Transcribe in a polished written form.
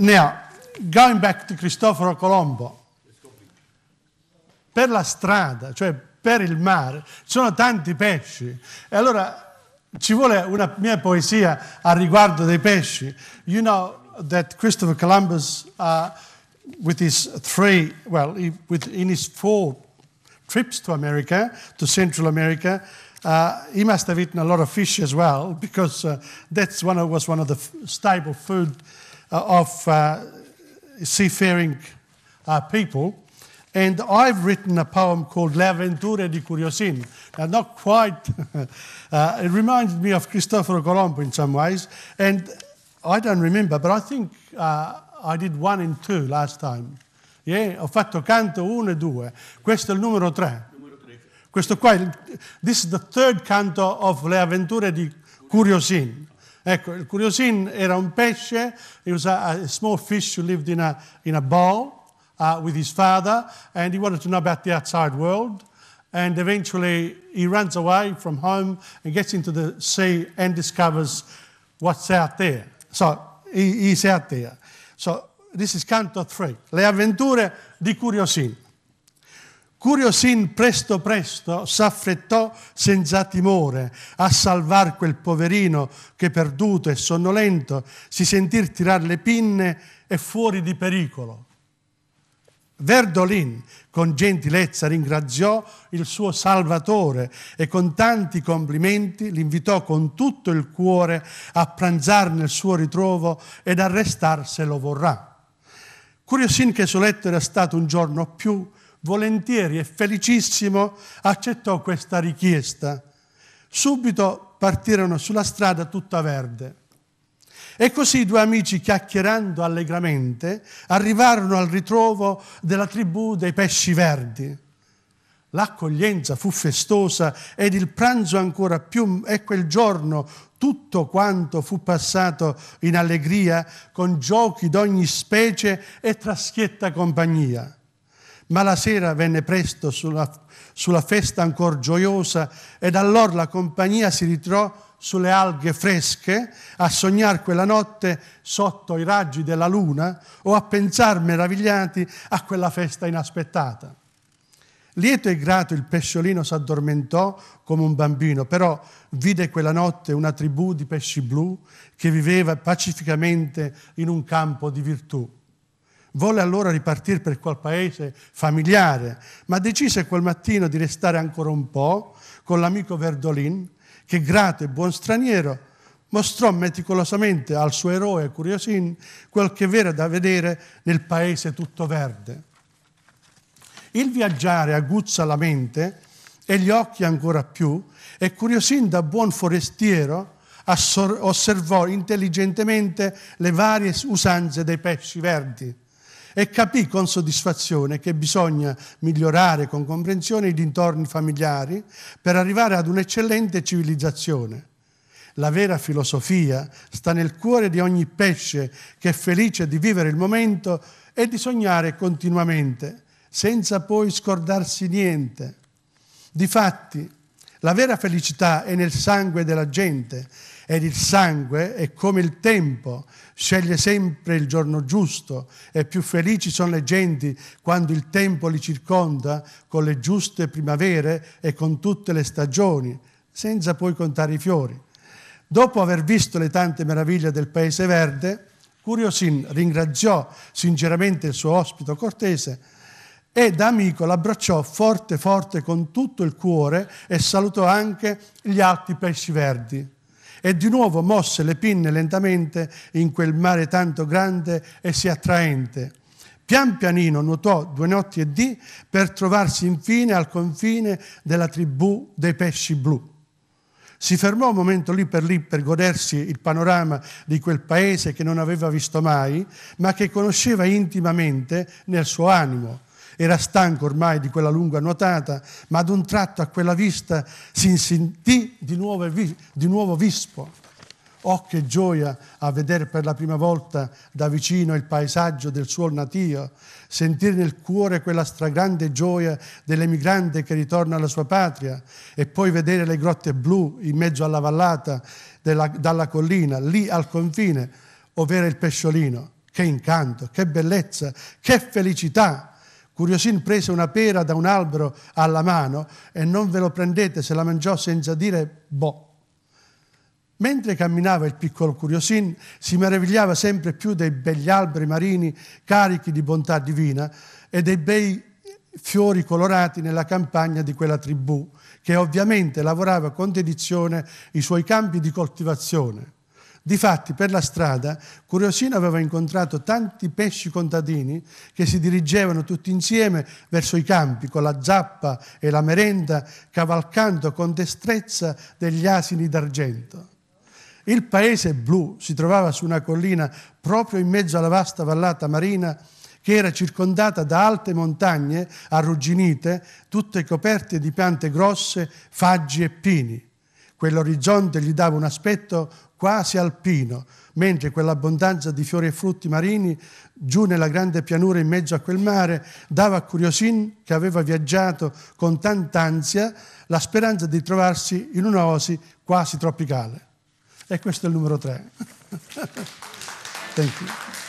Now, going back to Cristoforo Colombo, per la strada, cioè per il mare, ci sono tanti pesci. E allora ci vuole una mia poesia a riguardo dei pesci. You know that Christopher Columbus, with his in his 4 trips to America, to Central America, he must have eaten a lot of fish as well, because was one of the staple food of seafaring people. And I've written a poem called Le avventure di Curiosìn. Now, not quite, it reminds me of Cristoforo Colombo in some ways, and I don't remember, but I think I did 1 and 2 last time. Yeah? Ho fatto canto 1 e 2. Questo è il numero 3. Questo qua, this is the 3rd canto of Le avventure di Curiosìn. Ecco, il Curiosìn era un pesce. It was a small fish who lived in a bowl with his father, and he wanted to know about the outside world. And eventually he runs away from home and gets into the sea and discovers what's out there. So he's out there. So this is canto 3, Le avventure di Curiosìn. Curiosìn presto presto s'affrettò senza timore a salvar quel poverino che perduto e sonnolento si sentir tirar le pinne e fuori di pericolo. Verdolin con gentilezza ringraziò il suo salvatore e con tanti complimenti l'invitò con tutto il cuore a pranzar nel suo ritrovo ed a restar se lo vorrà. Curiosìn, che suo letto era stato un giorno più, volentieri e felicissimo accettò questa richiesta. Subito partirono sulla strada tutta verde. E così i 2 amici, chiacchierando allegramente, arrivarono al ritrovo della tribù dei pesci verdi. L'accoglienza fu festosa ed il pranzo ancora più, e quel giorno tutto quanto fu passato in allegria, con giochi d'ogni specie e tra schietta compagnia. Ma la sera venne presto sulla festa ancor gioiosa, ed allor la compagnia si ritrò sulle alghe fresche a sognar quella notte sotto i raggi della luna o a pensar meravigliati a quella festa inaspettata. Lieto e grato il pesciolino s'addormentò come un bambino, però vide quella notte una tribù di pesci blu che viveva pacificamente in un campo di virtù. Volle allora ripartir per quel paese familiare, ma decise quel mattino di restare ancora un po' con l'amico Verdolin, che grato e buon straniero mostrò meticolosamente al suo eroe Curiosìn quel che v'era da vedere nel paese tutto verde. Il viaggiare aguzza la mente e gli occhi ancora più, e Curiosìn, da buon forestiero, osservò intelligentemente le varie usanze dei pesci verdi e capì con soddisfazione che bisogna migliorare con comprensione i dintorni familiari per arrivare ad un'eccellente civilizzazione. La vera filosofia sta nel cuore di ogni pesce che è felice di vivere il momento e di sognare continuamente, senza poi scordarsi niente. Difatti, la vera felicità è nel sangue della gente, ed il sangue è come il tempo, sceglie sempre il giorno giusto, e più felici sono le genti quando il tempo li circonda con le giuste primavere e con tutte le stagioni, senza poi contare i fiori. Dopo aver visto le tante meraviglie del paese verde, Curiosìn ringraziò sinceramente il suo ospite cortese e da amico l'abbracciò forte forte con tutto il cuore e salutò anche gli altri pesci verdi. E di nuovo mosse le pinne lentamente in quel mare tanto grande e sì attraente. Pian pianino nuotò 2 notti e dì per trovarsi infine al confine della tribù dei pesci blu. Si fermò un momento lì per godersi il panorama di quel paese che non aveva visto mai, ma che conosceva intimamente nel suo animo. Era stanco ormai di quella lunga nuotata, ma ad un tratto a quella vista si sentì di nuovo vispo. Oh, che gioia a vedere per la prima volta da vicino il paesaggio del suo natio, sentire nel cuore quella stragrande gioia dell'emigrante che ritorna alla sua patria e poi vedere le grotte blu in mezzo alla vallata dalla collina, lì al confine, ovvero il pesciolino, che incanto, che bellezza, che felicità! Curiosìn prese una pera da un albero alla mano e non ve lo prendete, se la mangiò senza dire boh. Mentre camminava il piccolo Curiosìn si meravigliava sempre più dei begli alberi marini carichi di bontà divina e dei bei fiori colorati nella campagna di quella tribù, che ovviamente lavorava con dedizione i suoi campi di coltivazione. Difatti, per la strada, Curiosìn aveva incontrato tanti pesci contadini che si dirigevano tutti insieme verso i campi con la zappa e la merenda, cavalcando con destrezza degli asini d'argento. Il paese blu si trovava su una collina proprio in mezzo alla vasta vallata marina che era circondata da alte montagne arrugginite, tutte coperte di piante grosse, faggi e pini. Quell'orizzonte gli dava un aspetto quasi alpino, mentre quell'abbondanza di fiori e frutti marini, giù nella grande pianura in mezzo a quel mare, dava a Curiosìn, che aveva viaggiato con tant'ansia, la speranza di trovarsi in un'oasi quasi tropicale. E questo è il numero 3. Thank you.